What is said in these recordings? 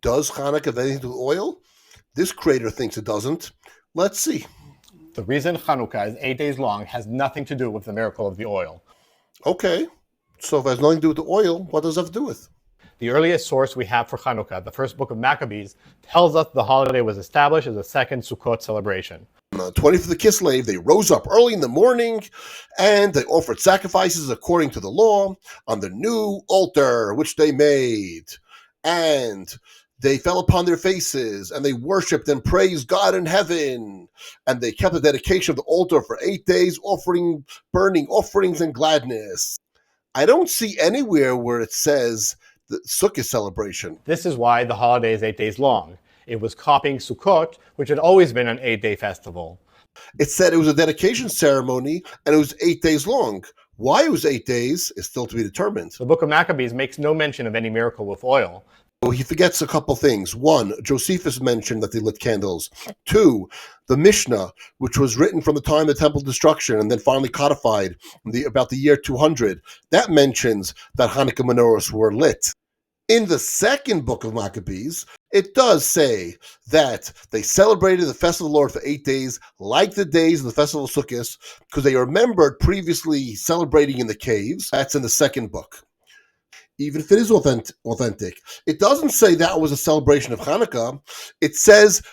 Does Hanukkah have anything to do with oil? This creator thinks it doesn't. Let's see. The reason Hannukah is 8 days long has nothing to do with the miracle of the oil. Okay, so if it has nothing to do with the oil, what does it have to do with? The earliest source we have for Hannukah, the first book of Maccabees, tells us the holiday was established as a second Sukkot celebration. On the 25th of the Kislev, they rose up early in the morning and they offered sacrifices according to the law on the new altar which they made. And they fell upon their faces and they worshipped and praised God in heaven. And they kept the dedication of the altar for 8 days, burning offerings and gladness. I don't see anywhere where it says the Sukkot celebration. This is why the holiday is 8 days long. It was copying Sukkot, which had always been an 8-day festival. It said it was a dedication ceremony and it was 8 days long. Why it was 8 days is still to be determined. The book of Maccabees makes no mention of any miracle with oil. He forgets a couple things. One, Josephus mentioned that they lit candles. Two, the Mishnah, which was written from the time of the temple destruction and then finally codified about the year 200, that mentions that Hanukkah menorahs were lit. In the second book of Maccabees, it does say that they celebrated the festival of the Lord for 8 days, like the days of the festival of Sukkot, because they remembered previously celebrating in the caves. That's in the second book. Even if it is authentic, it doesn't say that was a celebration of Hanukkah. It says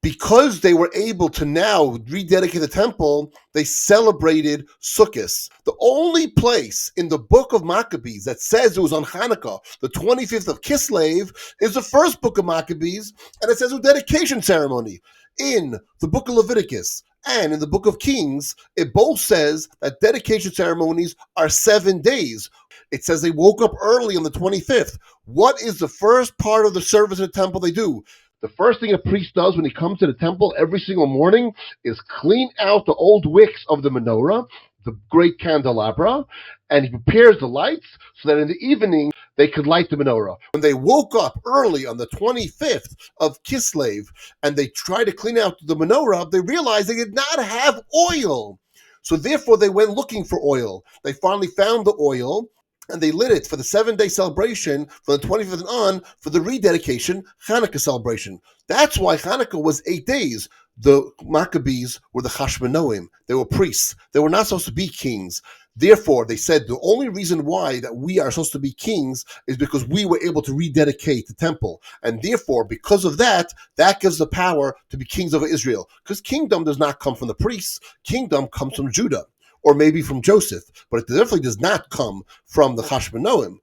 because they were able to now rededicate the temple, they celebrated Sukkot. The only place in the book of Maccabees that says it was on Hanukkah, the 25th of Kislev, is the first book of Maccabees, and it says a dedication ceremony. In the book of Leviticus and in the book of Kings, it both says that dedication ceremonies are 7 days. It says they woke up early on the 25th. What is the first part of the service in the temple they do? The first thing a priest does when he comes to the temple every single morning is clean out the old wicks of the menorah, the great candelabra, and he prepares the lights so that in the evening they could light the menorah. When they woke up early on the 25th of Kislev and they tried to clean out the menorah, they realized they did not have oil. So therefore they went looking for oil. They finally found the oil, and they lit it for the 7-day celebration from the 25th and on for the rededication Hanukkah celebration. That's why Hanukkah was 8 days. The Maccabees were the Hashmonaim. They were priests. They were not supposed to be kings. Therefore, they said the only reason why that we are supposed to be kings is because we were able to rededicate the temple. And therefore, because of that, that gives the power to be kings over Israel. Because kingdom does not come from the priests. Kingdom comes from Judah. Or maybe from Joseph, but it definitely does not come from the Hashmonaim.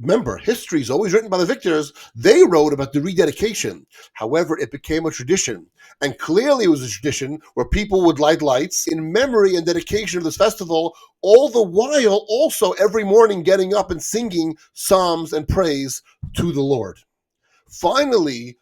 Remember, history is always written by the victors. They wrote about the rededication. However, it became a tradition. And clearly it was a tradition where people would light lights in memory and dedication of this festival, all the while also every morning getting up and singing psalms and praise to the Lord. Finally,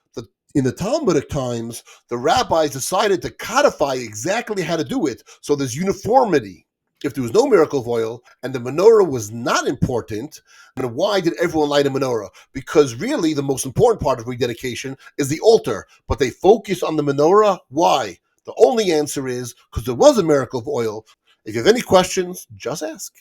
in the Talmudic times, the rabbis decided to codify exactly how to do it so there's uniformity. If there was no miracle of oil and the menorah was not important, then why did everyone light a menorah? Because really the most important part of rededication is the altar, but they focus on the menorah. Why? The only answer is because there was a miracle of oil. If you have any questions, just ask.